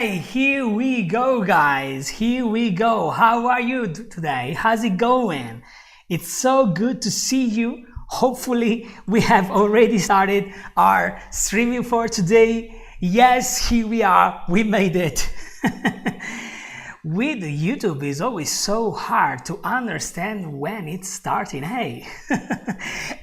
Hey, here we go, guys. Here we go. How are you today? How's it going? It's so good to see you. Hopefully, we have already started our streaming for today. Yes, here we are. We made it. With YouTube, it's always so hard to understand when it's starting. Hey.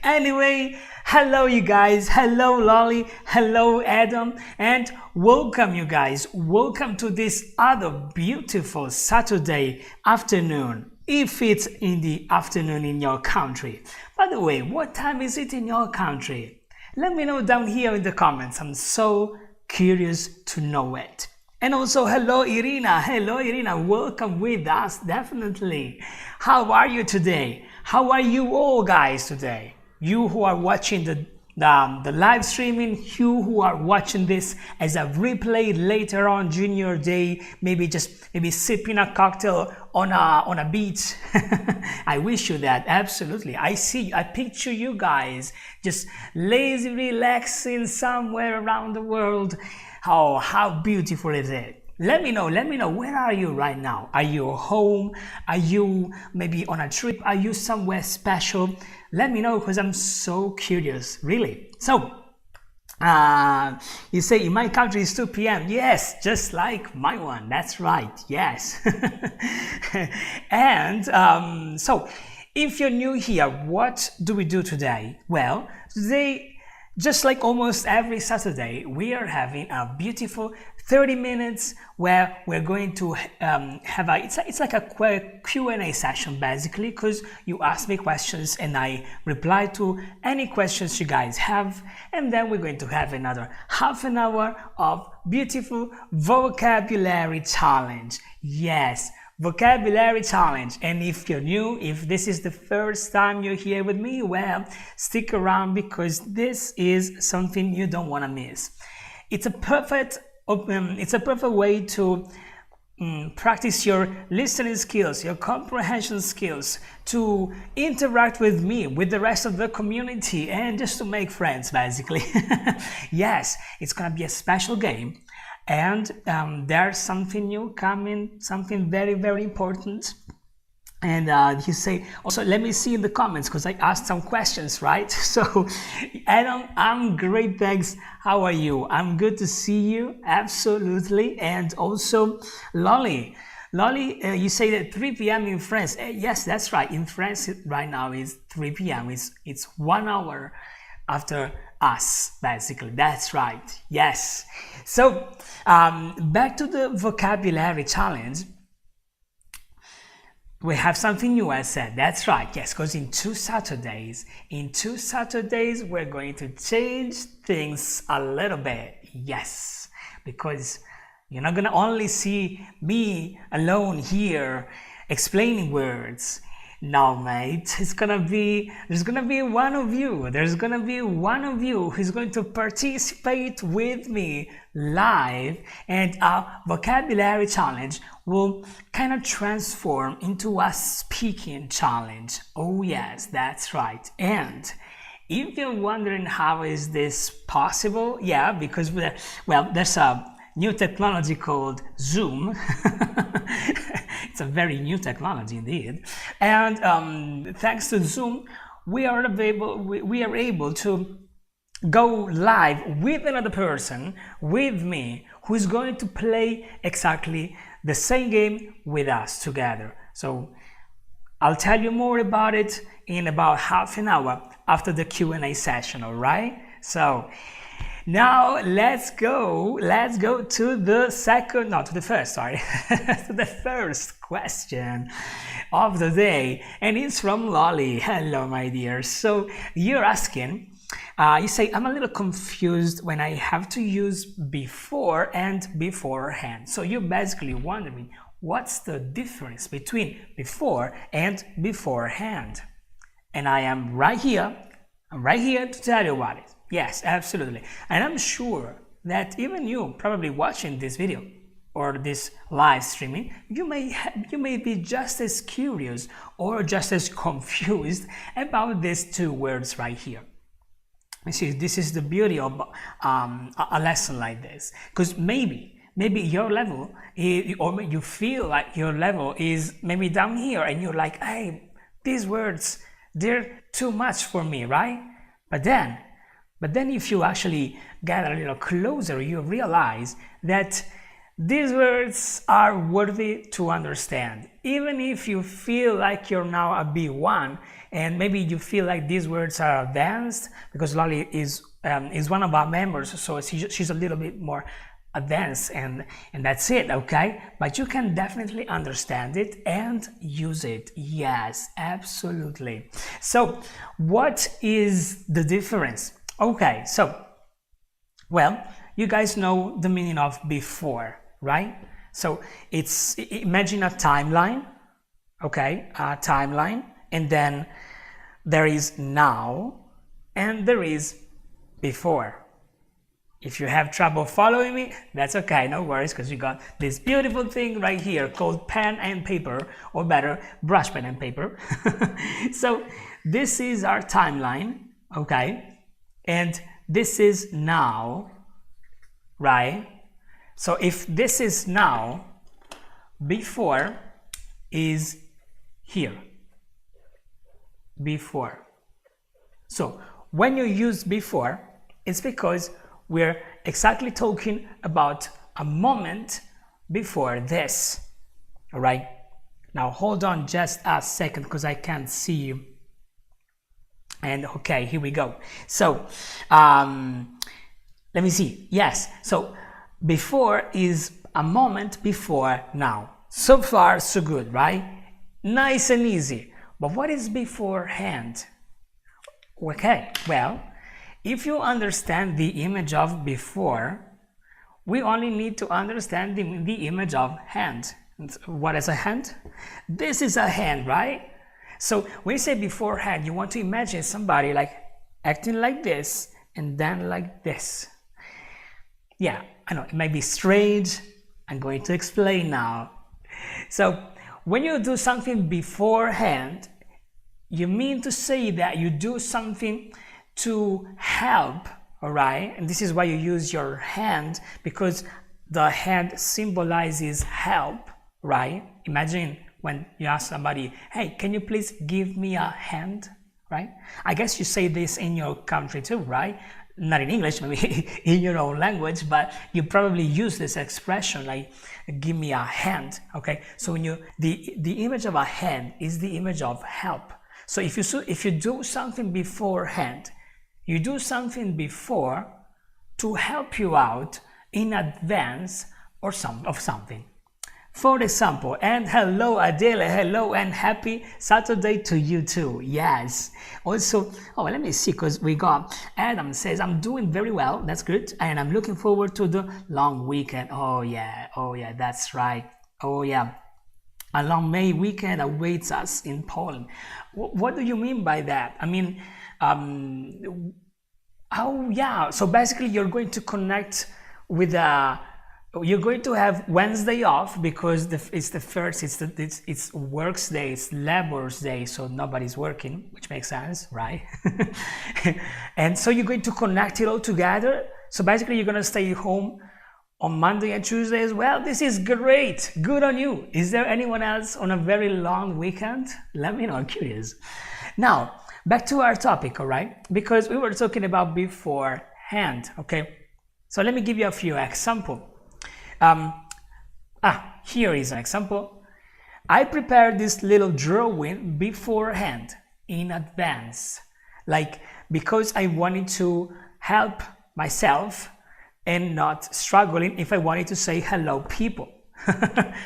Anyway, hello you guys. Hello Lolly. Hello Adam. And welcome you guys. Welcome to this other beautiful Saturday afternoon. If it's in the afternoon in your country. By the way, what time is it in your country? Let me know down here in the comments. I'm so curious to know it. And also, hello Irina. Hello Irina. Welcome with us, definitely. How are you today? How are you all guys today? You who are watching the live streaming, you who are watching this as a replay later on during your day, maybe sipping a cocktail on a beach. I wish you that, absolutely. I picture you guys just lazy, relaxing somewhere around the world. Oh, how beautiful is it? Let me know, where are you right now? Are you home? Are you maybe on a trip? Are you somewhere special? Let me know because I'm so curious, really. So, you say in my country it's 2 p.m. Yes, just like my one. That's right, yes. And so, if you're new here, what do we do today? Well, today, just like almost every Saturday, we are having a beautiful 30 minutes where we're going to have it's like a Q&A session basically, because you ask me questions and I reply to any questions you guys have, and then we're going to have another half an hour of beautiful vocabulary challenge. Yes, vocabulary challenge. And if you're new, if this is the first time you're here with me, well, stick around because this is something you don't want to miss. It's a perfect way to practice your listening skills, your comprehension skills, to interact with me, with the rest of the community, and just to make friends basically. Yes, it's gonna be a special game. And there's something new coming, something very, very important. And you say, also, let me see in the comments, because I asked some questions, right? So, Adam, I'm great, thanks. How are you? I'm good to see you, absolutely. And also, Lolly, you say that 3 p.m. in France. Yes, that's right. In France, right now is 3 p.m. It's 1 hour after us, basically. That's right. Yes. So back to the vocabulary challenge. We have something new, I said. That's right. Yes, because in two Saturdays we're going to change things a little bit. Yes, because you're not gonna only see me alone here explaining words. No, mate, there's gonna be one of you. There's gonna be one of you who's going to participate with me live, and our vocabulary challenge will kind of transform into a speaking challenge. Oh yes, that's right. And if you're wondering how is this possible, yeah, because there's a new technology called Zoom. It's a very new technology indeed, and thanks to Zoom, we are able to go live with another person, with me, who is going to play exactly the same game with us together. So I'll tell you more about it in about half an hour after the Q&A session. All right? So now let's go to the first question of the day, and it's from Lolly. Hello, my dear. So you're asking, you say, I'm a little confused when I have to use before and beforehand. So you're basically wondering, what's the difference between before and beforehand? And I am right here. I'm right here to tell you about it. Yes, absolutely. And I'm sure that even you probably watching this video or this live streaming, you may be just as curious or just as confused about these two words right here. You see, this is the beauty of a lesson like this, because maybe maybe your level is, or you feel like your level is maybe down here, and you're like, hey, these words, they're too much for me, right? But then if you actually get a little closer, you realize that these words are worthy to understand. Even if you feel like you're now a B1, and maybe you feel like these words are advanced, because Lolly is one of our members, so she's a little bit more advanced, and that's it, okay? But you can definitely understand it and use it. Yes, absolutely. So what is the difference? Okay, so, well, you guys know the meaning of before, right? So it's, imagine a timeline, okay, a timeline, and then there is now and there is before. If you have trouble following me, that's okay, no worries, because you got this beautiful thing right here called pen and paper, or better, brush, pen and paper. So this is our timeline, okay? And this is now, right? So if this is now, before is here. Before. So when you use before, it's because we're exactly talking about a moment before this. All right? Now hold on just a second, because I can't see you. And okay, here we go. So let me see. Yes, so before is a moment before now. So far so good, right? Nice and easy. But what is beforehand? Okay, well, if you understand the image of before, we only need to understand the image of hand. What is a hand? This is a hand, right? So when you say beforehand, you want to imagine somebody like acting like this and then like this. Yeah, I know it might be strange. I'm going to explain now. So when you do something beforehand, you mean to say that you do something to help, all right? And this is why you use your hand, because the hand symbolizes help, right? Imagine when you ask somebody, hey, can you please give me a hand, right? I guess you say this in your country too, right? Not in English, maybe in your own language, but you probably use this expression like, give me a hand, okay? So when you, the image of a hand is the image of help. So if you do something beforehand, you do something before to help you out in advance of something. For example, and hello Adele, hello and happy Saturday to you too. Yes. Also, oh, let me see, because we got Adam says, I'm doing very well. That's good. And I'm looking forward to the long weekend. Oh yeah, that's right. Oh yeah. A long May weekend awaits us in Poland. What do you mean by that? I mean, oh yeah. So basically you're going to connect with you're going to have Wednesday off, because it's the first, it's works day, it's labor's day, so nobody's working, which makes sense, right? And so you're going to connect it all together. So basically you're going to stay home on Monday and Tuesday as well. This is great. Good on you. Is there anyone else on a very long weekend? Let me know. I'm curious. Now, back to our topic, all right? Because we were talking about beforehand, okay? So let me give you a few examples. Here is an example. I prepared this little drawing beforehand, in advance, like because I wanted to help myself and not struggling if I wanted to say hello people.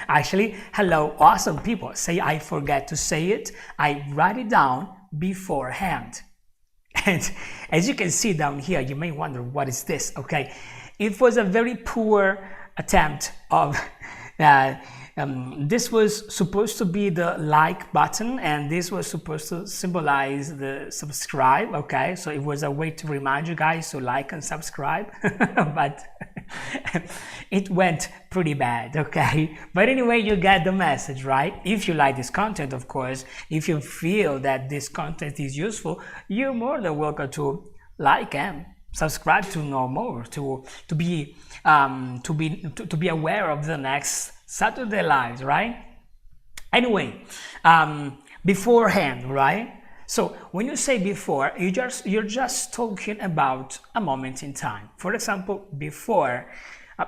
Actually, hello awesome people. Say I forget to say it, I write it down beforehand. And as you can see down here, you may wonder, what is this? Okay, it was a very poor attempt of this was supposed to be the like button, and this was supposed to symbolize the subscribe. Okay, so it was a way to remind you guys to like and subscribe. But it went pretty bad. Okay, but anyway, you get the message, right? If you like this content, of course, if you feel that this content is useful, you're more than welcome to like and subscribe to know more, to be aware of the next Saturday lives, right? Anyway, beforehand, right? So when you say before, you're just talking about a moment in time. For example, before,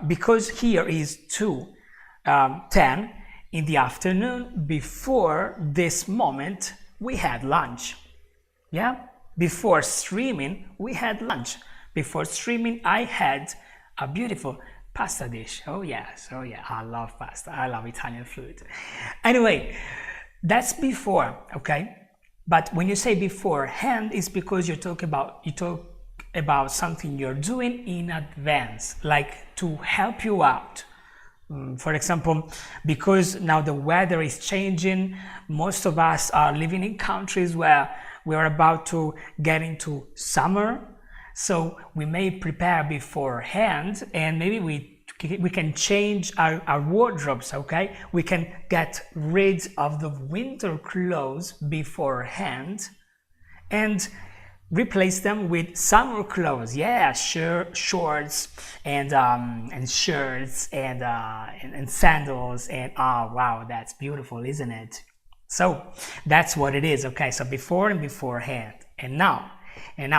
because here is 2:10 in the afternoon. Before this moment, we had lunch. Yeah. Before streaming, we had lunch. Before streaming, I had a beautiful pasta dish. Oh yes, oh yeah, I love pasta. I love Italian food. Anyway, that's before, okay? But when you say beforehand, it's because you talk about something you're doing in advance, like to help you out. For example, because now the weather is changing, most of us are living in countries where we're about to get into summer, so we may prepare beforehand, and maybe we can change our wardrobes, okay? We can get rid of the winter clothes beforehand and replace them with summer clothes. Yeah, shorts and shirts and sandals, and oh wow, that's beautiful, isn't it? So that's what it is, okay? So before and beforehand. And now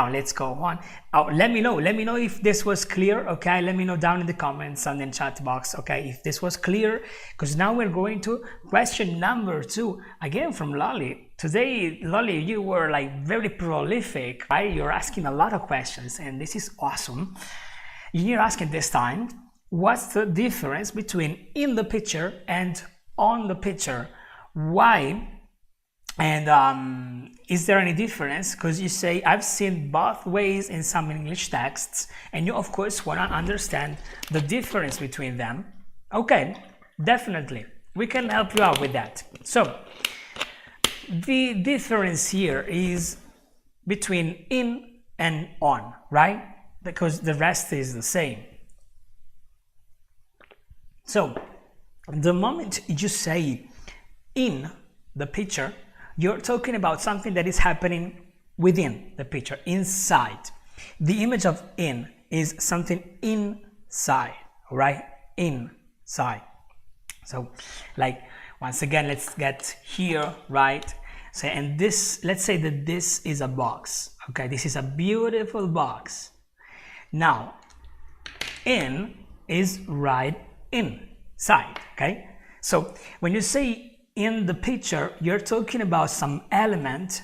let's go on. Oh, let me know if this was clear, okay? Let me know down in the comments and in the chat box, okay, if this was clear, because now we're going to question number 2, again from Lolly. Today, Lolly, you were like very prolific, right? You're asking a lot of questions, and this is awesome. You're asking this time, what's the difference between in the picture and on the picture? Why? And is there any difference? Because you say I've seen both ways in some English texts, and you of course want to understand the difference between them. Okay, definitely, we can help you out with that. So the difference here is between in and on, right? Because the rest is the same. So the moment you say in the picture, you're talking about something that is happening within the picture, inside. The image of in is something inside, right? Inside. So, like, once again, let's get here, right? So, and this, let's say that this is a box, okay? This is a beautiful box. Now, in is right inside, okay? So, when you say in the picture, you're talking about some element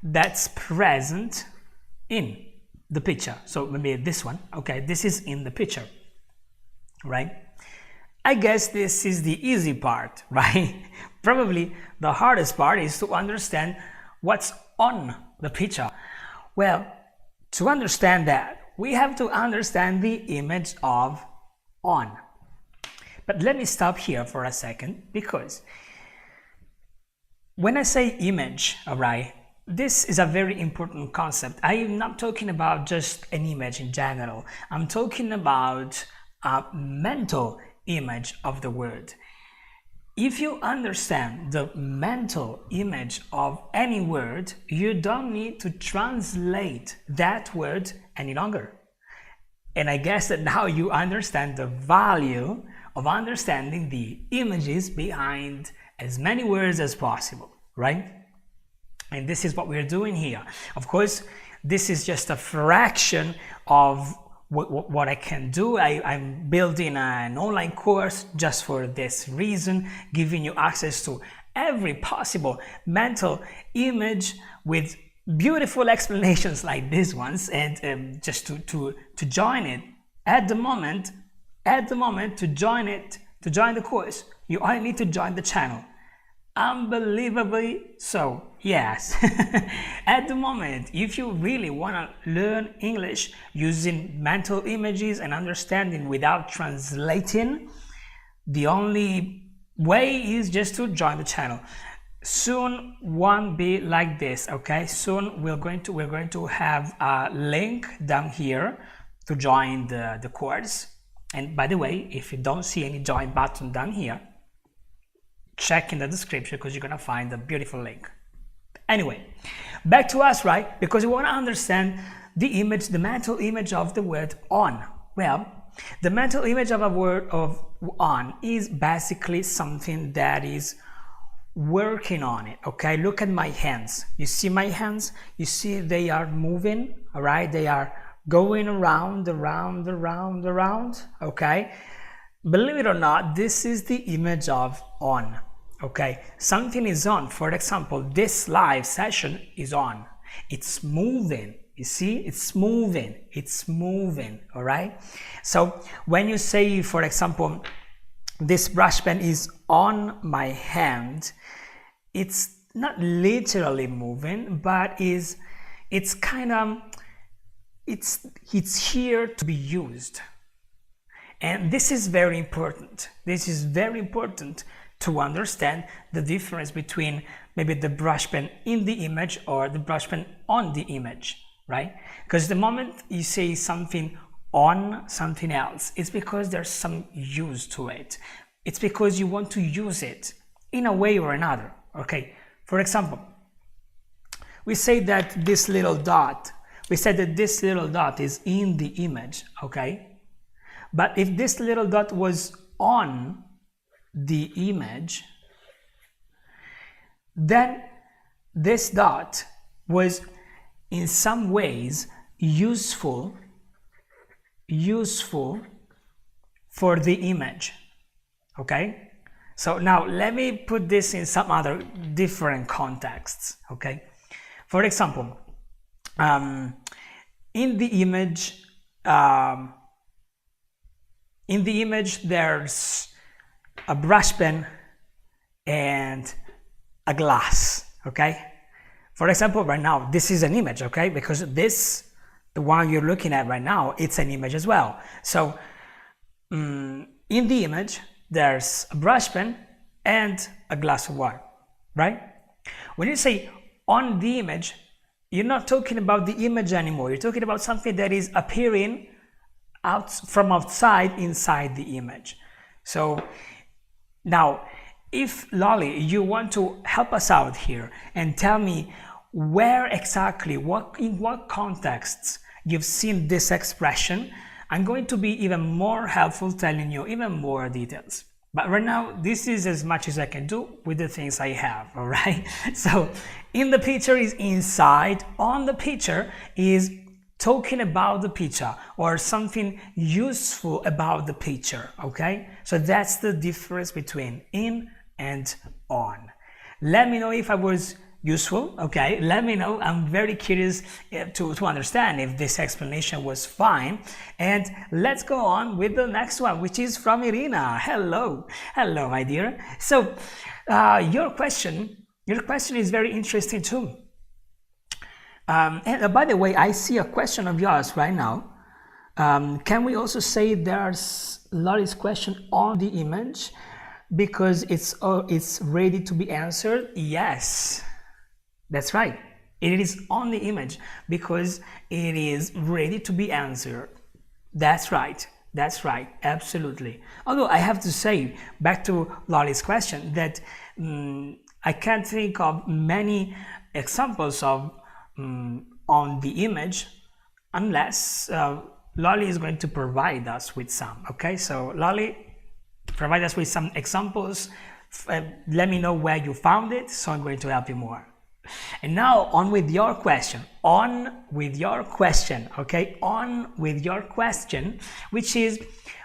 that's present in the picture. So maybe this one, okay, this is in the picture, right? I guess this is the easy part, right? Probably the hardest part is to understand what's on the picture. Well, to understand that, we have to understand the image of on. But let me stop here for a second, because when I say image, all right, this is a very important concept. I am not talking about just an image in general. I'm talking about a mental image of the word. If you understand the mental image of any word, you don't need to translate that word any longer. And I guess that now you understand the value of understanding the images behind as many words as possible, right? And this is what we're doing here. Of course, this is just a fraction of what I can do. I'm building an online course just for this reason, giving you access to every possible mental image with beautiful explanations like these ones, and just to join it at the moment to join the course, you only need to join the channel. Unbelievably so, yes. At the moment, if you really want to learn English using mental images and understanding without translating, the only way is just to join the channel. Soon won't be like this, okay? Soon we're going to have a link down here to join the course. And by the way, if you don't see any join button down here, check in the description, because you're gonna find a beautiful link. Anyway, back to us, right? Because we want to understand the image, the mental image of the word on? Well, the mental image of a word of on is basically something that is working on it. Okay, look at my hands. You see my hands? You see they are moving, all right? They are going around. Okay, believe it or not, this is the image of on. Okay, something is on. For example, this live session is on. It's moving. You see, it's moving, all right? So when you say, for example, this brush pen is on my hand, it's not literally moving, but it's here to be used. And this is very important. This is very important to understand the difference between maybe the brush pen in the image or the brush pen on the image, right? Because the moment you say something on something else, it's because there's some use to it. It's because you want to use it in a way or another, okay? For example, we say that this little dot is in the image, okay? But if this little dot was on the image, then this dot was in some ways useful for the image, okay? So now let me put this in some other different contexts, okay? For example, in the image there's a brush pen and a glass, okay? For example, right now this is an image, okay? Because this, the one you're looking at right now, it's an image as well. So in the image there's a brush pen and a glass of water, right? When you say on the image, you're not talking about the image anymore. You're talking about something that is appearing out from outside inside the image. So now, if Lolly, you want to help us out here and tell me where exactly, in what contexts you've seen this expression, I'm going to be even more helpful telling you even more details. But right now, this is as much as I can do with the things I have, all right? So in the picture is inside, on the picture is talking about the picture or something useful about the picture, okay? So that's the difference between in and on. Let me know if I was useful, okay? Let me know. I'm very curious to understand if this explanation was fine. And let's go on with the next one, which is from Irina. Hello, my dear. So your question is very interesting too. And by the way, I see a question of yours right now. Can we also say there's Lolly's question on the image because it's ready to be answered? Yes, that's right. It is on the image because it is ready to be answered. That's right. Absolutely. Although I have to say, back to Lolly's question, that I can't think of many examples of on the image unless Lolly is going to provide us with some. Okay, so Lolly, provide us with some examples. Let me know where you found it, so I'm going to help you more. And now on with your question. Okay, on with your question, which is,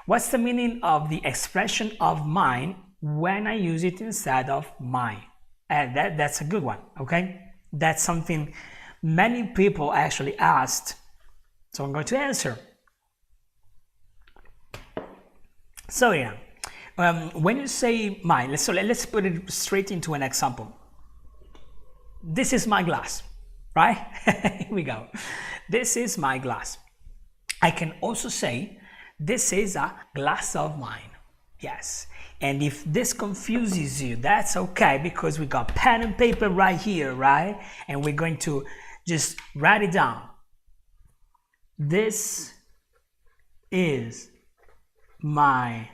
what's the meaning of the expression of mine when I use it instead of mine? And that's a good one. Okay, that's something many people actually asked, so I'm going to answer. So yeah, when you say mine, let's put it straight into an example. This is my glass, right? Here we go. This is my glass. I can also say this is a glass of mine. Yes. And if this confuses you, that's okay, because we got pen and paper right here, right? And we're going to just write it down. This is my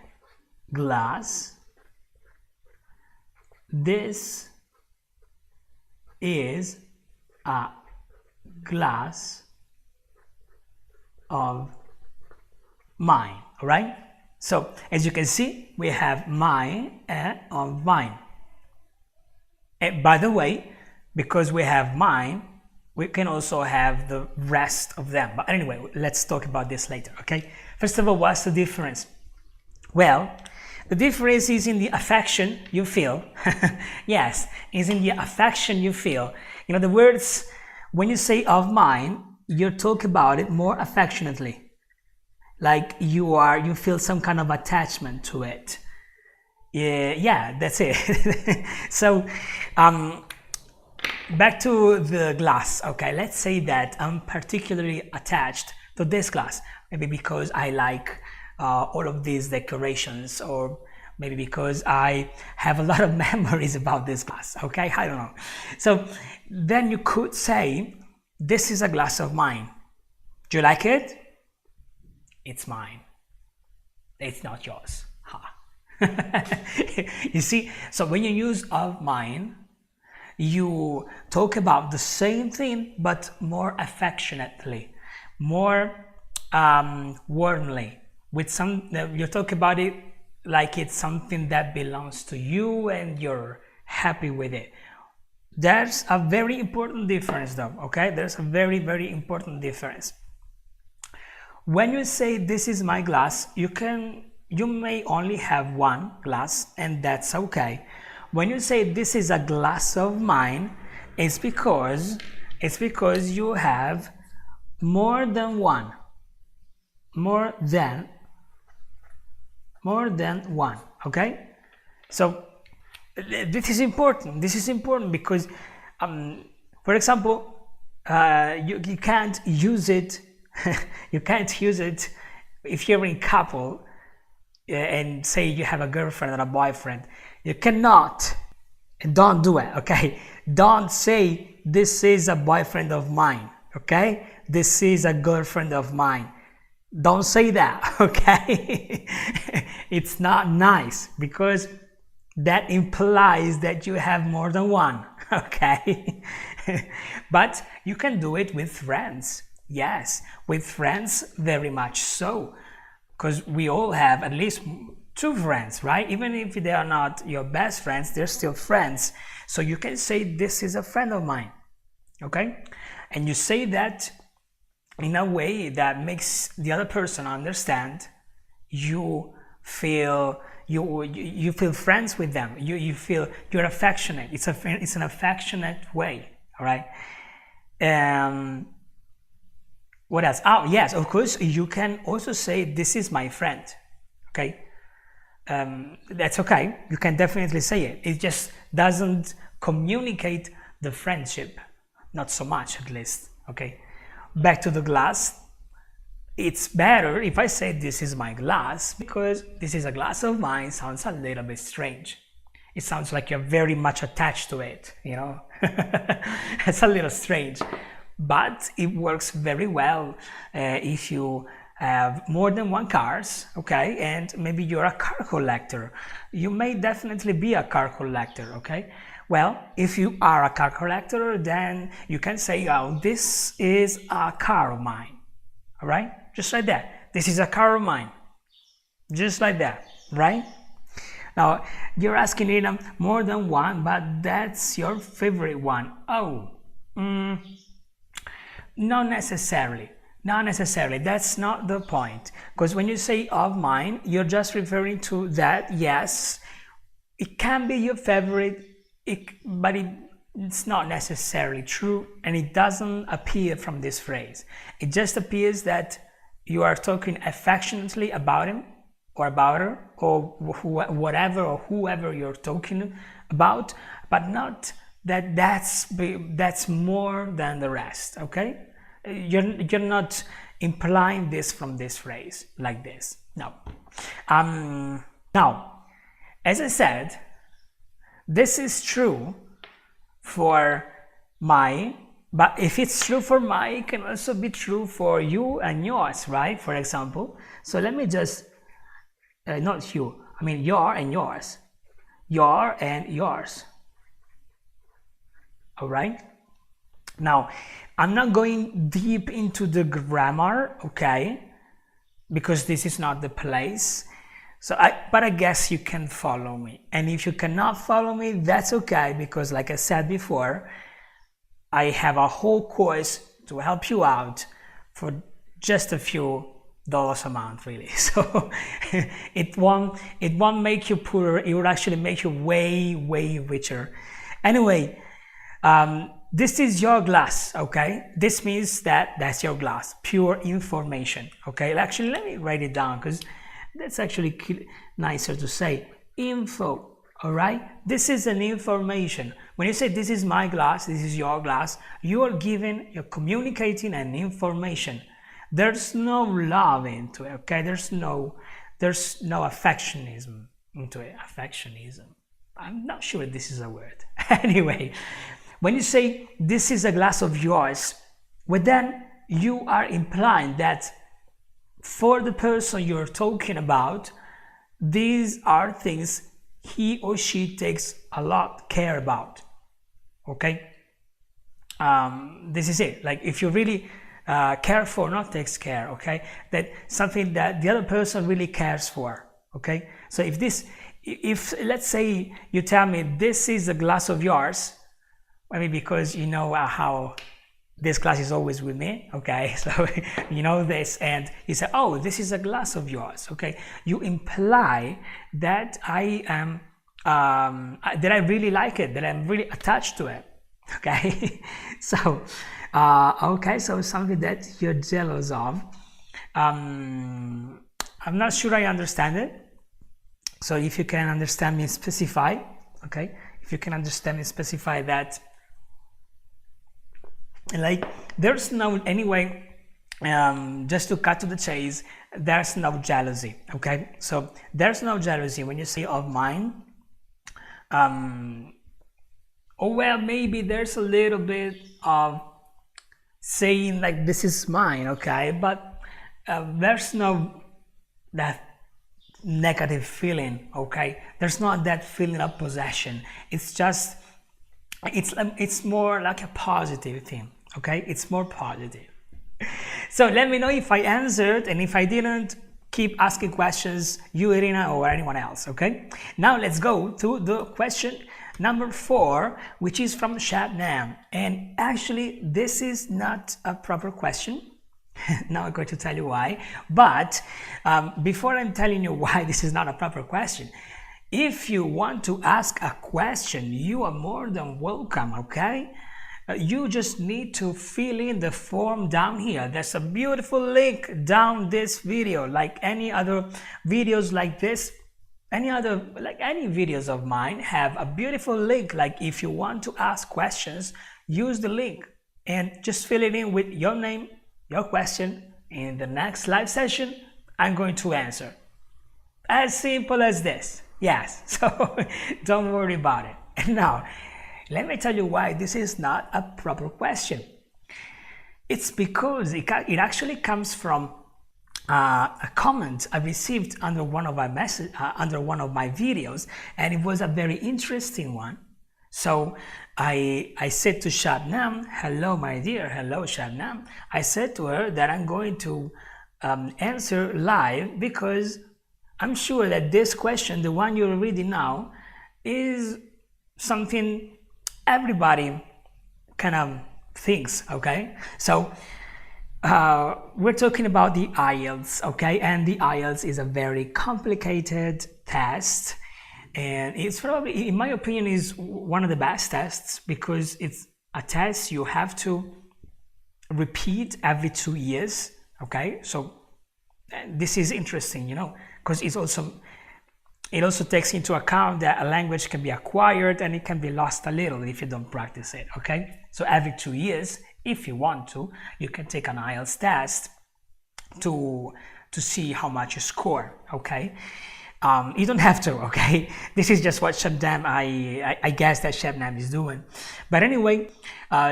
glass. This is a glass of mine. All right. So as you can see, we have mine and of mine. And by the way, because we have mine, we can also have the rest of them. But anyway, let's talk about this later, okay? First of all, what's the difference? Well, the difference is in the affection you feel. Yes, is in the affection you feel. In other words, when you say of mine, you talk about it more affectionately. Like you feel some kind of attachment to it. Yeah, that's it. So, back to the glass. Okay, let's say that I'm particularly attached to this glass. Maybe because I like all of these decorations, or maybe because I have a lot of memories about this glass. Okay, I don't know. So then you could say, this is a glass of mine. Do you like it? It's mine. It's not yours. Ha. You see, so when you use of mine, you talk about the same thing but more affectionately, more warmly. With some, you talk about it like it's something that belongs to you and you're happy with it. There's a very important difference though, okay? There's a very, very important difference. When you say this is my glass, you may only have one glass, and that's okay. When you say this is a glass of mine, it's because you have more than one. More than one, okay? So this is important. This is important because, for example, you can't use it. You can't use it if you're in couple and say you have a girlfriend or a boyfriend. You cannot, and don't do it, okay? Don't say this is a boyfriend of mine, okay? This is a girlfriend of mine. Don't say that, okay? It's not nice because that implies that you have more than one, okay? But you can do it with friends. Yes, with friends, very much so. Because we all have at least two friends, right? Even if they are not your best friends, they're still friends. So you can say, this is a friend of mine, okay? And you say that in a way that makes the other person understand you feel friends with them. You feel you're affectionate. It's an affectionate way, all right? What else? Oh, yes, of course, you can also say, this is my friend, okay? That's okay. You can definitely say it. It just doesn't communicate the friendship. Not so much, at least, okay? Back to the glass. It's better if I say this is my glass, because this is a glass of mine sounds a little bit strange. It sounds like you're very much attached to it, you know? It's a little strange. But it works very well if you have more than one cars, okay, and maybe you're a car collector. You may definitely be a car collector, okay? Well, if you are a car collector, then you can say, oh, this is a car of mine, all right? Just like that. This is a car of mine. Just like that, right? Now, you're asking it more than one, but that's your favorite one. Oh, not necessarily. Not necessarily. That's not the point. Because when you say of mine, you're just referring to that. Yes, it can be your favorite, but it's not necessarily true, and it doesn't appear from this phrase. It just appears that you are talking affectionately about him or about her or whatever or whoever you're talking about, but not that that's more than the rest, okay? You're not implying this from this phrase like this. No. Now, as I said, this is true for my, but if it's true for my, it can also be true for you and yours, right? For example, so let me just, not you, I mean your and yours. Your and yours. All right? Now, I'm not going deep into the grammar, okay, because this is not the place. But I guess you can follow me. And if you cannot follow me, that's okay, because like I said before, I have a whole course to help you out for just a few dollars a month, really. So it won't make you poorer. It will actually make you way richer. Anyway, this is your glass, okay? This means that's your glass, pure information, okay? Actually, let me write it down, because that's actually nicer to say. Info, all right? This is an information. When you say this is my glass, this is your glass, you're communicating an information. There's no love into it, okay? There's no affectionism into it. Affectionism. I'm not sure this is a word. Anyway, when you say this is a glass of yours, well, then you are implying that for the person you're talking about, these are things he or she takes a lot care about, okay? This is it. Like, if you really care for, not takes care, okay? That something that the other person really cares for, okay? So if let's say you tell me this is a glass of yours, maybe because you know how this glass is always with me, okay? So you know this, and you say, oh, this is a glass of yours, okay? You imply that I am that I really like it, that I'm really attached to it, okay? So okay, so something that you're jealous of. I'm not sure I understand it. So if you can understand me, specify, okay? If you can understand me, specify that. Like, there's no, anyway, just to cut to the chase, there's no jealousy, okay? So there's no jealousy when you say of mine. Oh, well, maybe there's a little bit of saying like this is mine, okay? But there's no that negative feeling, okay? There's not that feeling of possession. It's just, it's more like a positive thing, okay? It's more positive. So let me know if I answered, and if I didn't, keep asking questions, you, Irina, or anyone else, okay? Now let's go to the question number 4, which is from Shabnam. And actually, this is not a proper question. Now I'm going to tell you why. But before I'm telling you why this is not a proper question, if you want to ask a question, you are more than welcome, okay? You just need to fill in the form down here. There's a beautiful link down this video, like any other videos like this. Any videos of mine have a beautiful link. Like, if you want to ask questions, use the link and just fill it in with your name, your question. In the next live session, I'm going to answer. As simple as this. Yes, so don't worry about it. And now, let me tell you why this is not a proper question. It's because it actually comes from a comment I received under one of my videos, and it was a very interesting one. So I said to Shabnam, hello my dear, hello Shabnam. I said to her that I'm going to answer live, because I'm sure that this question, the one you're reading now, is something everybody kind of thinks, okay? So we're talking about the IELTS, okay? And the IELTS is a very complicated test, and it's probably, in my opinion, is one of the best tests, because it's a test you have to repeat every 2 years, okay? So this is interesting, you know, because it also takes into account that a language can be acquired and it can be lost a little if you don't practice it, okay? So every 2 years, if you want to, you can take an IELTS test to see how much you score, okay? You don't have to, okay? This is just what Shabnam, I guess that Shabnam is doing. But anyway,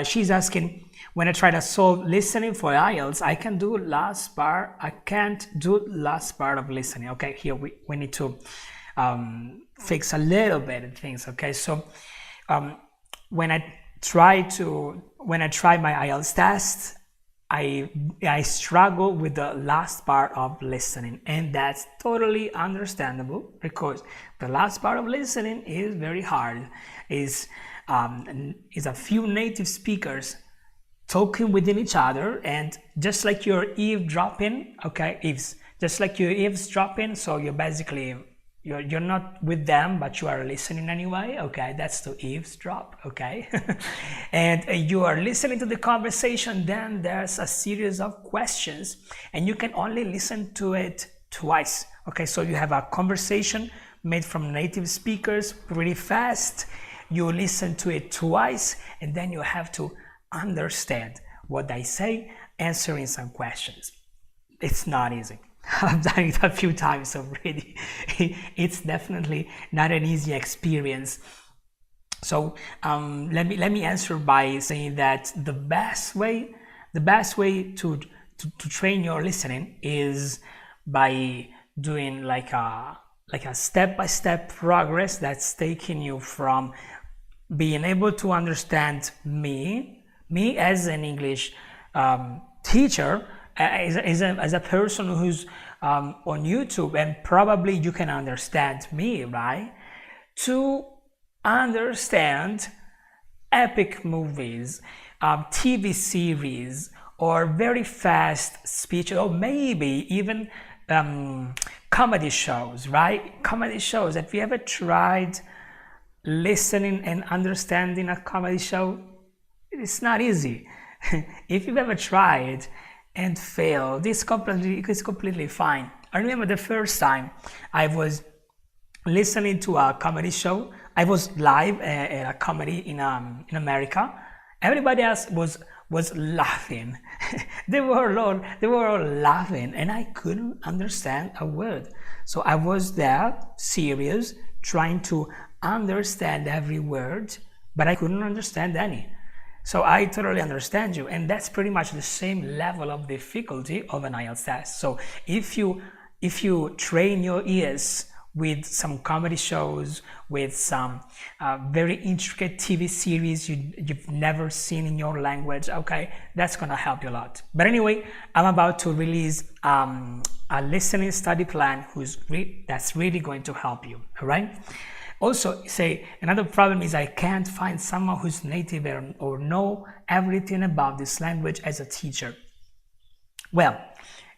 she's asking, when I try to solve listening for IELTS, I can't do last part of listening, okay? Here we need to fix a little bit of things, okay? So when I when I try my IELTS test, I struggle with the last part of listening, and that's totally understandable because the last part of listening is very hard. Is a few native speakers talking within each other, and just like you're eavesdropping, okay, just like you're eavesdropping, so you're basically you're not with them, but you are listening anyway, okay, that's to eavesdrop, okay. And you are listening to the conversation, then there's a series of questions and you can only listen to it twice, okay. So you have a conversation made from native speakers pretty fast, you listen to it twice, and then you have to understand what they say, answering some questions. It's not easy. I've done it a few times already. It's definitely not an easy experience. So let me answer by saying that the best way to train your listening is by doing like a step-by-step progress that's taking you from being able to understand me as an English teacher, as a person who's on YouTube, and probably you can understand me, right? To understand epic movies, TV series, or very fast speech, or maybe even comedy shows, right? Comedy shows. Have you ever tried listening and understanding a comedy show? It's not easy. If you've ever tried and failed, it's completely fine. I remember the first time I was listening to a comedy show. I was live at a comedy in America. Everybody else was laughing. they were all laughing, and I couldn't understand a word. So I was there, serious, trying to understand every word, but I couldn't understand any. So I totally understand you, and that's pretty much the same level of difficulty of an IELTS test. So if you train your ears with some comedy shows, with some very intricate TV series you've never seen in your language, okay, that's gonna help you a lot. But anyway, I'm about to release a listening study plan that's really going to help you, all right? Also, say another problem is I can't find someone who's native or know everything about this language as a teacher. Well,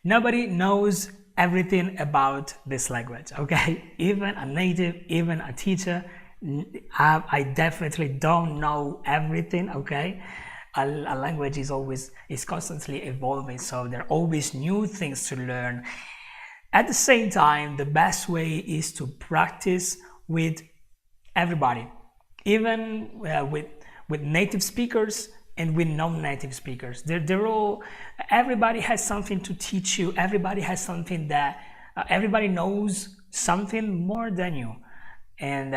nobody knows everything about this language, okay? Even a native, even a teacher, I definitely don't know everything, okay? A language is constantly evolving, so there are always new things to learn. At the same time, the best way is to practice with everybody, even with native speakers and with non-native speakers. Everybody has something to teach you. Everybody has something that everybody knows something more than you, and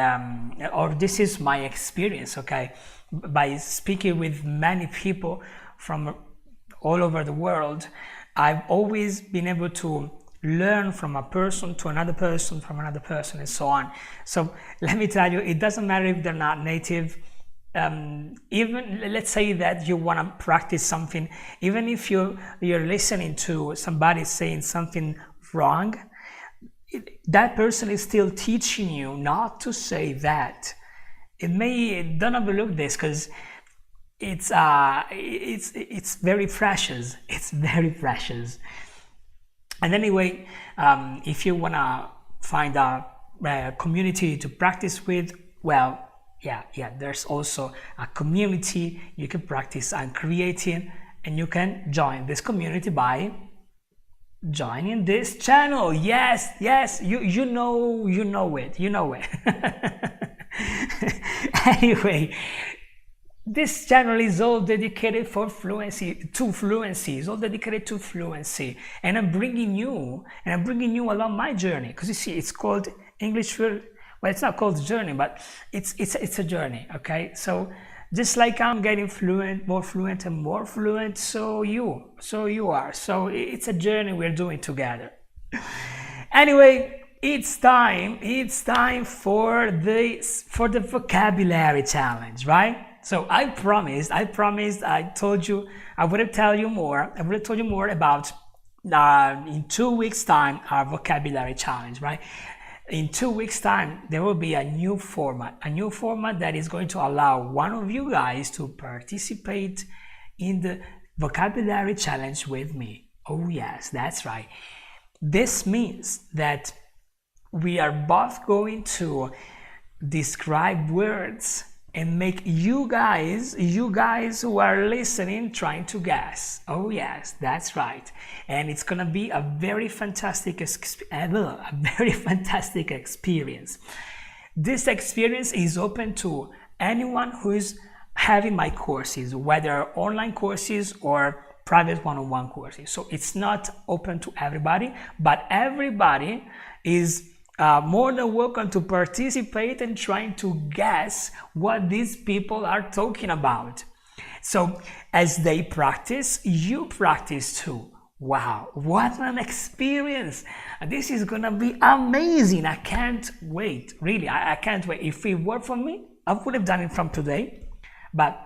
or this is my experience, okay? By speaking with many people from all over the world, I've always been able to learn from a person to another person, from another person, and so on. So let me tell you, it doesn't matter if they're not native. Even let's say that you want to practice something, even if you're listening to somebody saying something wrong, that person is still teaching you not to say that. Don't overlook this, because it's very precious. It's very precious. And anyway, if you want to find a community to practice with, well, yeah, there's also a community you can practice on creating, and you can join this community by joining this channel. Yes, you know it. Anyway, this channel is all dedicated to fluency. It's all dedicated to fluency, and I'm bringing you along my journey, because you see, it's called English Fluent. Well, it's not called journey, but it's a journey. Okay, so just like I'm getting more fluent, so you are. So it's a journey we're doing together. Anyway, it's time for the vocabulary challenge, right? So I told you, I would have told you more. I would have told you more about in 2 weeks time, our vocabulary challenge, right? In 2 weeks time, there will be a new format that is going to allow one of you guys to participate in the vocabulary challenge with me. Oh yes, that's right. This means that we are both going to describe words and make you guys who are listening trying to guess. Oh yes, that's right. And it's gonna be a very fantastic experience. This experience is open to anyone who is having my courses, whether online courses or private one-on-one courses. So it's not open to everybody, but everybody is more than welcome to participate and trying to guess what these people are talking about. So as they practice, you practice too. Wow, what an experience! This is gonna be amazing. I can't wait. Really, I can't wait. If it were for me, I would have done it from today, but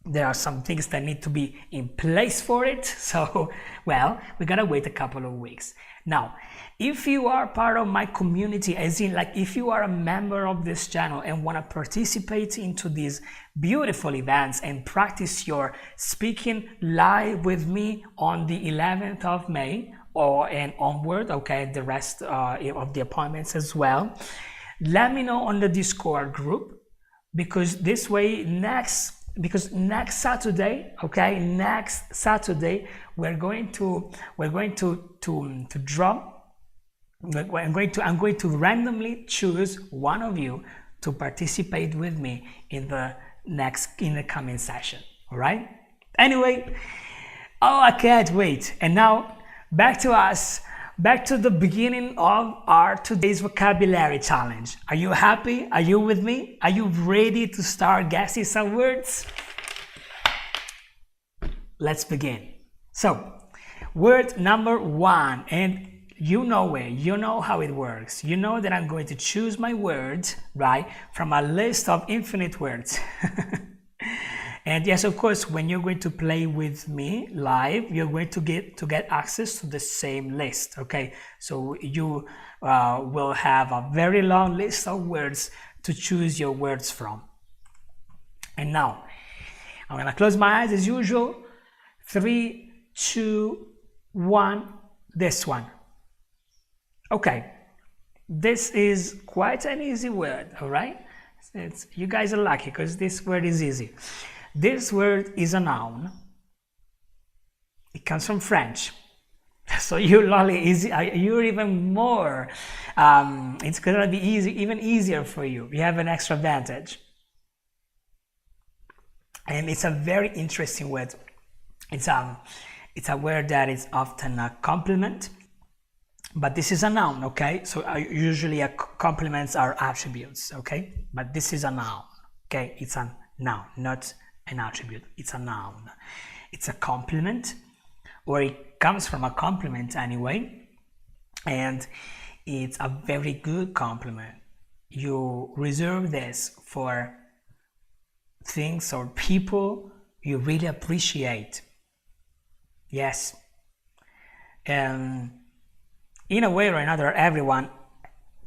there are some things that need to be in place for it. So, well, we gotta wait a couple of weeks. Now, if you are part of my community, as in like if you are a member of this channel and want to participate into these beautiful events and practice your speaking live with me on the 11th of May and onward, okay, the rest of the appointments as well, let me know on the Discord group, because this way next Saturday, okay, next Saturday I'm going to randomly choose one of you to participate with me in the coming session. All right. Anyway, oh, I can't wait. And now back to the beginning of our today's vocabulary challenge. Are you happy? Are you with me? Are you ready to start guessing some words? Let's begin. So, word number 1, and you know it, you know how it works. You know that I'm going to choose my word, right, from a list of infinite words. And yes, of course, when you're going to play with me live, you're going to get access to the same list, okay? So you will have a very long list of words to choose your words from. And now, I'm gonna close my eyes as usual. 3, 2, 1, this one. Okay, this is quite an easy word, all right? You guys are lucky because this word is easy. This word is a noun. It comes from French. So you're even more, it's gonna be even easier for you. You have an extra advantage. And it's a very interesting word. It's a word that is often a compliment, but this is a noun, okay? So usually compliments are attributes, okay? But this is a noun, okay? It's a noun, not an attribute. It's a noun. It's a compliment, or it comes from a compliment anyway, and it's a very good compliment. You reserve this for things or people you really appreciate. Yes. In a way or another, everyone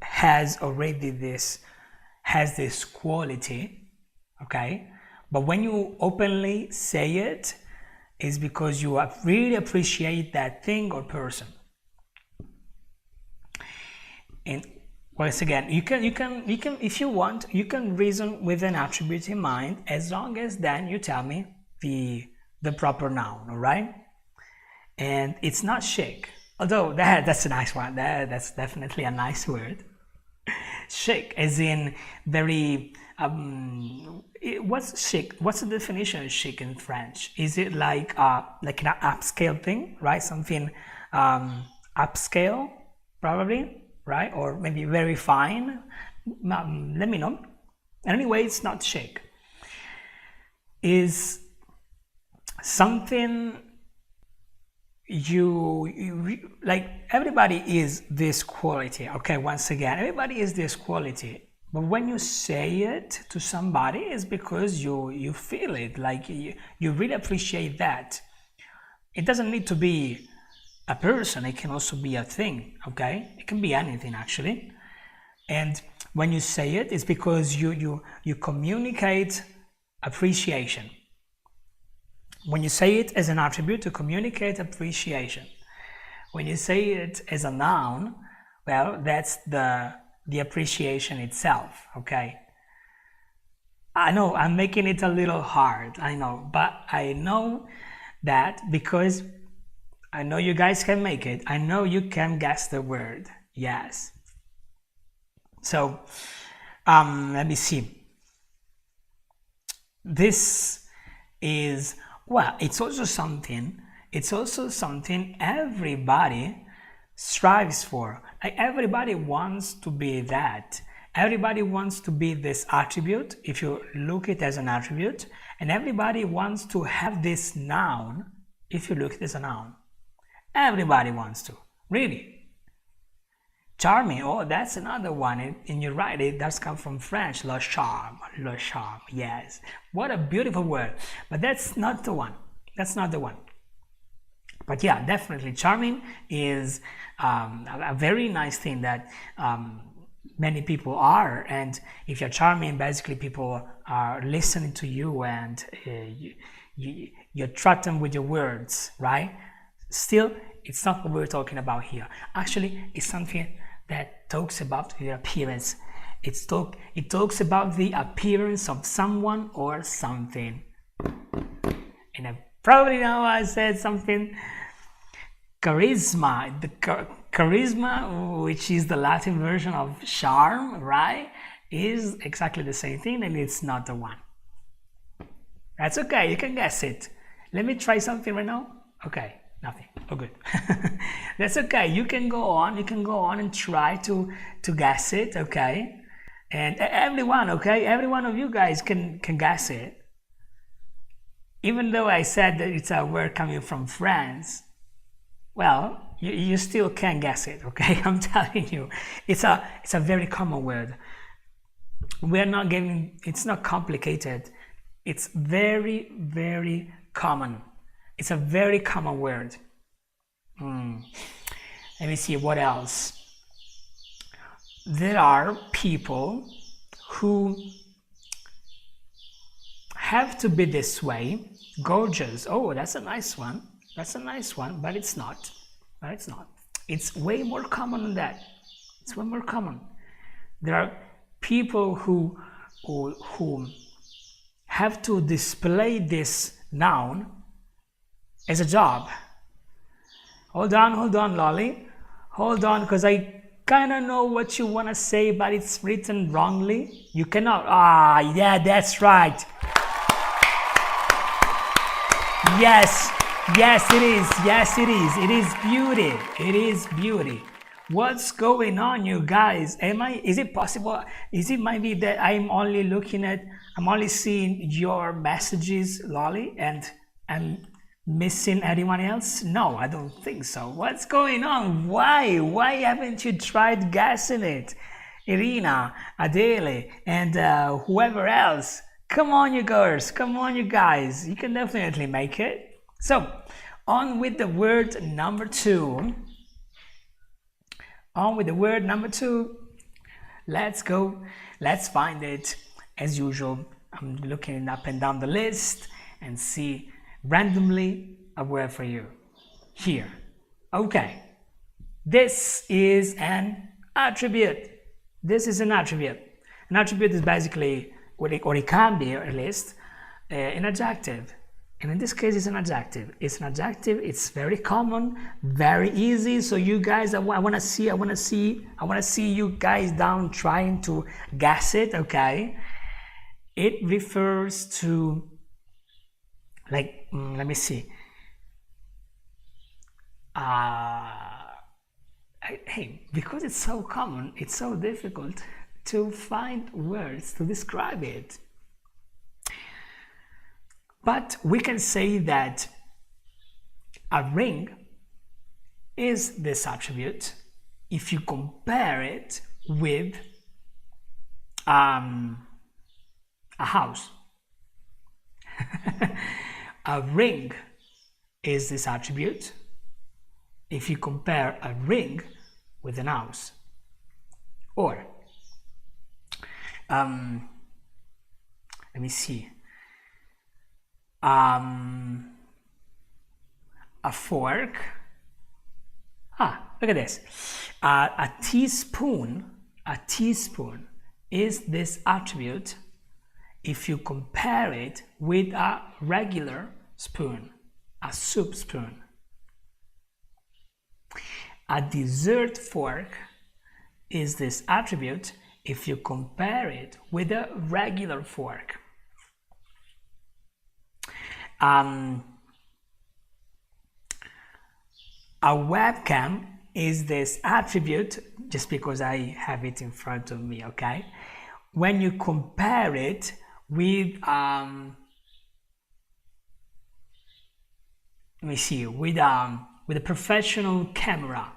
has this quality, okay? But when you openly say it, it's because you really appreciate that thing or person. And once again, you can, if you want, you can reason with an attribute in mind, as long as then you tell me the proper noun, all right? And it's not chic, although that's a nice one. That's definitely a nice word. Chic, as in very. What's chic? What's the definition of chic in French? Is it like an upscale thing, right? Something upscale, probably, right? Or maybe very fine. Let me know. Anyway, it's not chic. Is something you like. Everybody is this quality. Okay, once again, everybody is this quality. But when you say it to somebody, it's because you feel it, like you really appreciate that. It doesn't need to be a person, it can also be a thing, okay? It can be anything actually. And when you say it, it's because you communicate appreciation. When you say it as an attribute, to communicate appreciation. When you say it as a noun, well, that's the appreciation itself, okay? I know I'm making it a little hard, I know, but I know that because I know you guys can make it. I know you can guess the word. Yes. So, let me see. This is, well, it's also something everybody strives for. Like everybody wants to be that. Everybody wants to be this attribute, if you look it as an attribute, and everybody wants to have this noun, if you look at it as a noun. Everybody wants to, really. Charming, oh, that's another one, and you're right, it does come from French, le charme, yes. What a beautiful word, but that's not the one, But yeah, definitely, charming is a very nice thing that many people are, and if you're charming, basically people are listening to you and you attract them with your words, right? Still, it's not what we're talking about here. Actually, it's something that talks about your appearance. It talks about the appearance of someone or something. And I probably know I said something. Charisma. Charisma, which is the Latin version of charm, right, is exactly the same thing, and it's not the one. That's okay, you can guess it. Let me try something right now. Okay. Nothing. Oh, good. That's okay. You can go on and try to guess it, okay? And everyone, okay? Every one of you guys can guess it. Even though I said that it's a word coming from France, well, you still can guess it, okay? I'm telling you. It's a very common word. It's not complicated. It's very, very common. It's a very common word. Let me see what else. There are people who have to be this way. Gorgeous. Oh, that's a nice one. But it's not. It's way more common than that. It's way more common. There are people who have to display this noun as a job. Hold on, Lolly. Hold on, because I kind of know what you want to say, but it's written wrongly. You cannot. Yeah, that's right. Yes, it is. It is beauty. It is beauty. What's going on, you guys? Is it possible? Is it might be that I'm only seeing your messages, Lolly, and I'm missing anyone else? No, I don't think so. What's going on? Why haven't you tried guessing it? Irina, Adele, and whoever else. Come on, you girls. Come on, you guys. You can definitely make it. So, on with the word number 2. Let's go. Let's find it. As usual, I'm looking up and down the list and see randomly a word for you. Here. Okay. This is an attribute. An attribute is basically, or it can be at least, an adjective. And in this case, it's an adjective. It's very common, very easy. So you guys, I want to see you guys down trying to guess it. Okay. It refers to, like, let me see. Hey, because it's so common, it's so difficult to find words to describe it. But we can say that a ring is this attribute if you compare it with a house. A ring is this attribute if you compare a ring with an house. Or, let me see, a fork. Look at this. A teaspoon is this attribute if you compare it with a regular spoon, a soup spoon. A dessert fork is this attribute if you compare it with a regular fork. A webcam is this attribute, just because I have it in front of me, okay? When you compare it with, let me see, with a professional camera.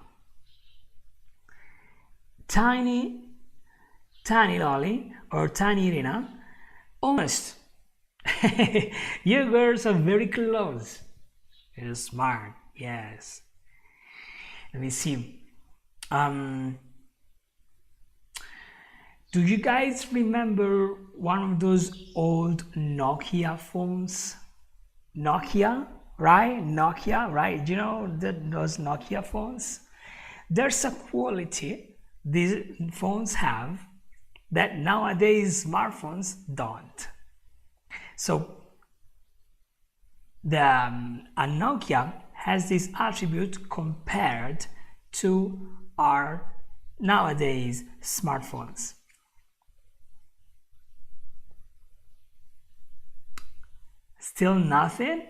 Tiny Lolly or Tiny Irina, almost. You girls are very close. You're smart, yes. Let me see. Do you guys remember one of those old Nokia phones? Nokia, right? Nokia, right? Do you know those Nokia phones? There's a quality these phones have that nowadays smartphones don't. So a Nokia has this attribute compared to our nowadays smartphones. Still nothing?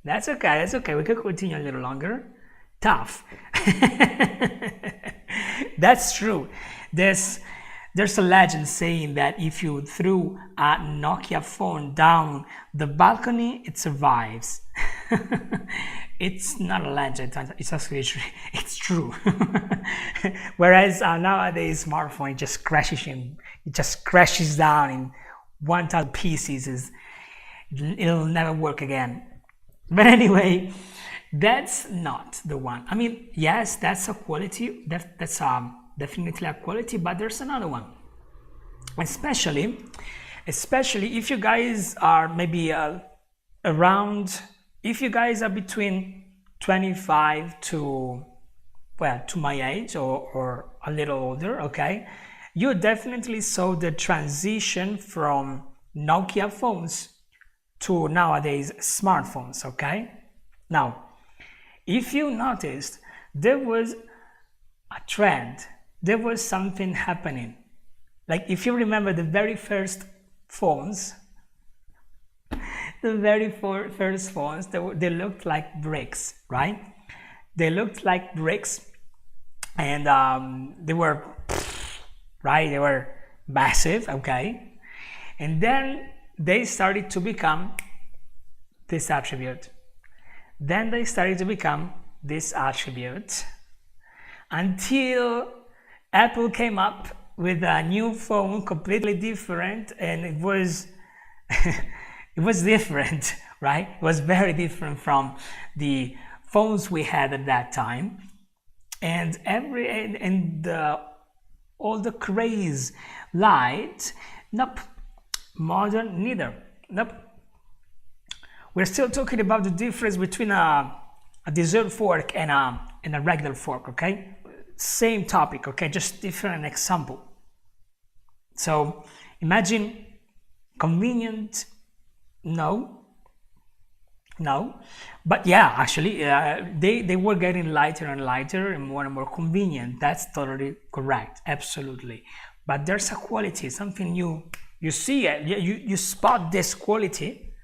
That's okay, that's okay. We could continue a little longer. Tough. That's true. There's a legend saying that if you threw a Nokia phone down the balcony, it survives. It's not a legend, it's actually true. It's true. Whereas nowadays smartphone, it just crashes down in 1,000 pieces. It'll never work again. But anyway, that's not the one. I mean, yes, that's a quality. That's definitely a quality, but there's another one. Especially if you guys are maybe around, if you guys are between 25 to my age or a little older, okay, you definitely saw the transition from Nokia phones to nowadays smartphones, okay? Now, if you noticed, there was a trend, there was something happening. Like if you remember the very first phones, they looked like bricks, right? They looked like bricks, and they were, right? They were massive, okay? And then they started to become this attribute. Then they started to become this attribute until Apple came up with a new phone completely different, and it was it was different, right? It was very different from the phones we had at that time, and all the craze light. Nope, modern neither. Nope. We're still talking about the difference between a dessert fork and a regular fork, okay? Same topic, okay? Just different example. So imagine convenient, no, but yeah, actually they were getting lighter and lighter and more convenient. That's totally correct, absolutely. But there's a quality, something you see it, you spot this quality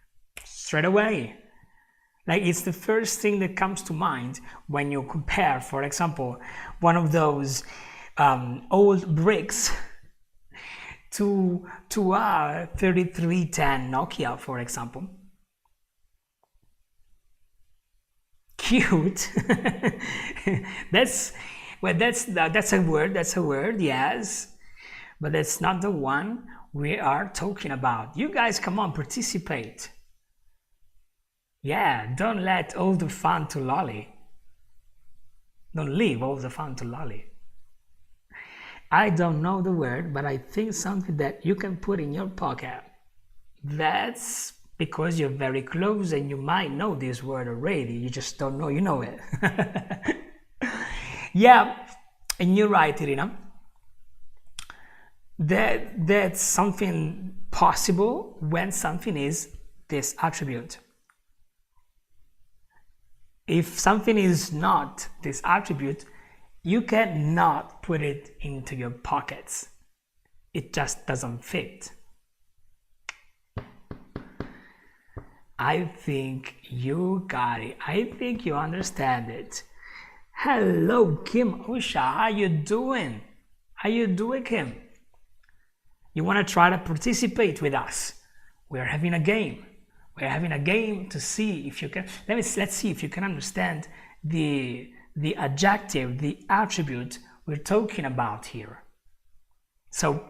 straight away. Like it's the first thing that comes to mind when you compare, for example, one of those old bricks to a 3310 Nokia, for example. Cute. that's a word, yes. but that's not the one we are talking about. You guys, come on, participate. Yeah, don't let all the fun to lolly. Don't leave all the fun to lolly. I don't know the word, but I think something that you can put in your pocket. That's because you're very close and you might know this word already. You just don't know you know it. Yeah, and you're right, Irina. That's something possible when something is this attribute. If something is not this attribute, you cannot put it into your pockets. It just doesn't fit. I think you got it. I think you understand it. Hello, Kim Usha. How you doing? How you doing, Kim? You want to try to participate with us? We're having a game. We're having a game to see if you can. Let's see if you can understand the adjective, the attribute we're talking about here. So,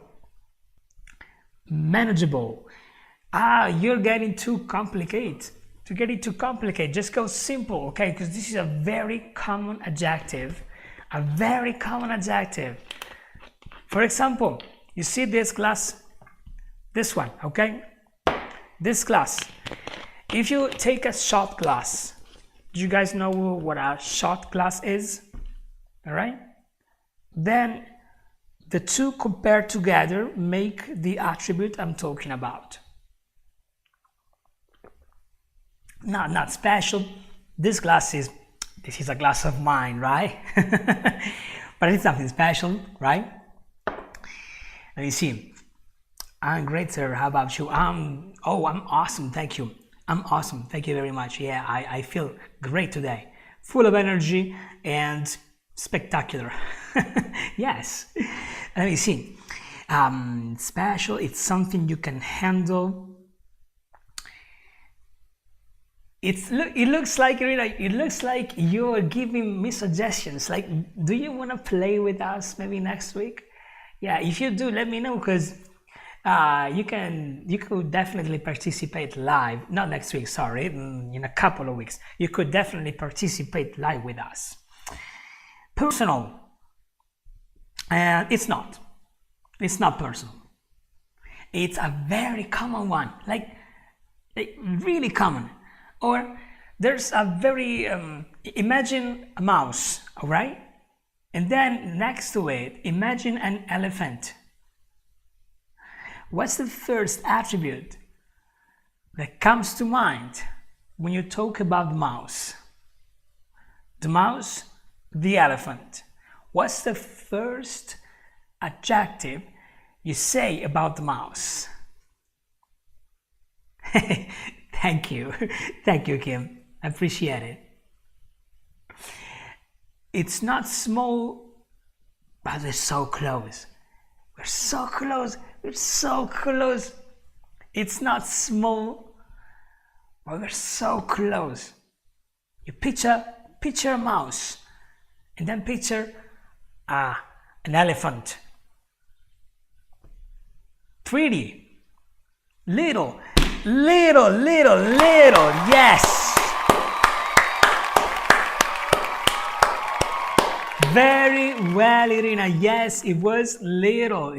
manageable. You're getting too complicated. To get it too complicated, just go simple, okay? Because this is a very common adjective. A very common adjective. For example, you see this glass, this one, okay? This glass. If you take a shot glass, do you guys know what a shot glass is? All right? Then the two compared together make the attribute I'm talking about. Not special. This is a glass of mine, right? But it's something special, right? Let me see. I'm great, sir. How about you? I'm awesome. Thank you. I'm awesome. Thank you very much. Yeah, I feel great today. Full of energy and spectacular. Yes. Let me see. Special, it's something you can handle. It looks like you're giving me suggestions. Like, do you want to play with us maybe next week? Yeah, if you do, let me know, because you could definitely participate live. Not next week, sorry, in a couple of weeks. You could definitely participate live with us. Personal, and it's not personal. It's a very common one, like really common. Or there's a very, imagine a mouse, all right? And then next to it, imagine an elephant. What's the first attribute that comes to mind when you talk about the mouse? The mouse, the elephant. What's the first adjective you say about the mouse? Thank you. Thank you, Kim. I appreciate it. It's not small, but we're so close. We're so close. We're so close. It's not small, but we're so close. You picture a mouse, and then picture an elephant. Pretty, little, yes. Very well, Irina. Yes, it was little.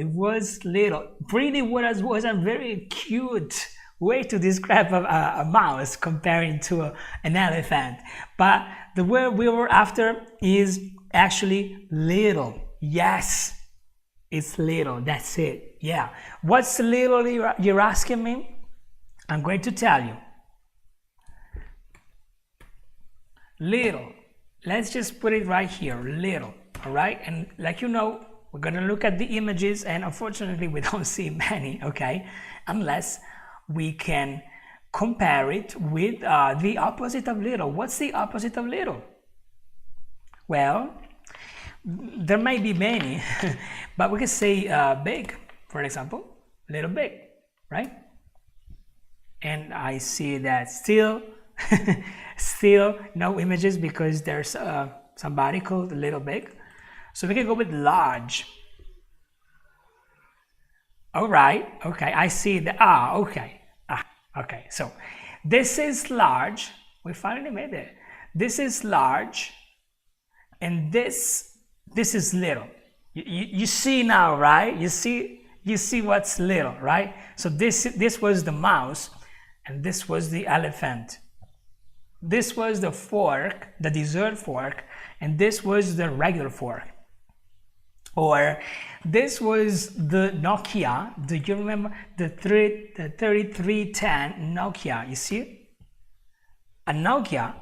Pretty was a very cute way to describe a mouse comparing to an elephant. But the word we were after is actually little. Yes, it's little. That's it. Yeah. What's little you're asking me? I'm going to tell you. Little. Let's just put it right here. Little. All right. And like you know, we're going to look at the images, and unfortunately we don't see many. Okay. Unless we can compare it with the opposite of little. What's the opposite of little? Well, there may be many, but we can say big, for example. Little big, right? And I see that still no images because there's somebody called Little Big. So we can go with large. All right. Okay. I see the, okay. Okay. So this is large. We finally made it. This is large. And this is little. You see now, right? You see what's little, right? So this was the mouse, and this was the elephant. This was the fork, the dessert fork, and this was the regular fork. Or this was the Nokia. Do you remember the 3310 Nokia? You see, a Nokia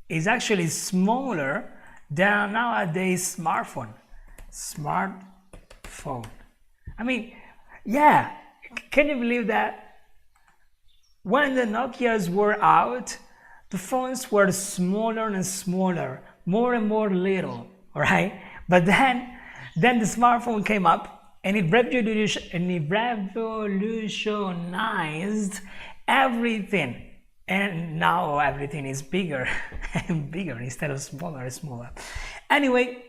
is actually smaller than nowadays smartphone. I mean, yeah, can you believe that? When the Nokias were out, the phones were smaller and smaller, more and more little, right? But then the smartphone came up, and it revolutionized everything. And now everything is bigger and bigger instead of smaller and smaller. Anyway,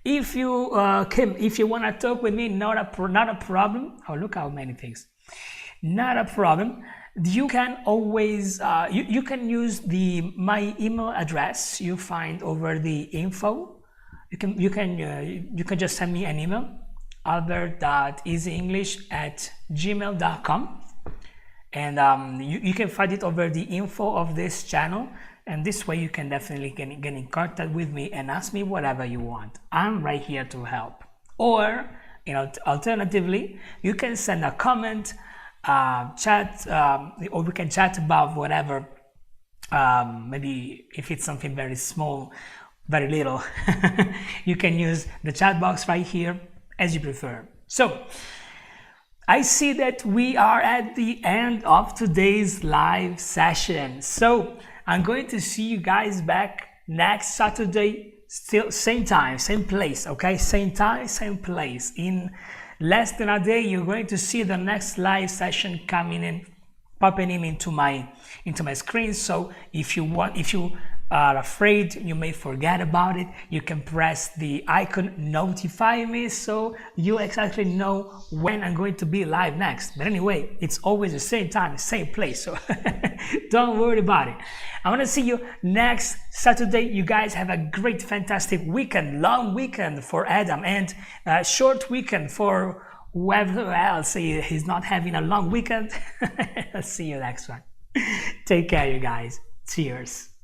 if you want to talk with me, not a problem. Oh, look how many things. Not a problem. You can always you can use my email address you find over the info. You can just send me an email, albert.easyenglish@gmail.com, and you can find it over the info of this channel. And this way you can definitely get in contact with me and ask me whatever you want. I'm right here to help. Or, alternatively, you can send a comment, chat, or we can chat about whatever. Maybe if it's something very small, very little, you can use the chat box right here as you prefer. So, I see that we are at the end of today's live session. So, I'm going to see you guys back next Saturday, still same time, same place, okay? Same time, same place. In less than a day, you're going to see the next live session coming in, popping in into my screen. So if you are afraid you may forget about it, you can press the icon notify me so you exactly know when I'm going to be live next. But anyway, it's always the same time, same place, so don't worry about it. I want to see you next Saturday. You guys have a great, fantastic weekend, long weekend for Adam, and a short weekend for whoever else is not having a long weekend. I'll see you next one. Take care, you guys. Cheers.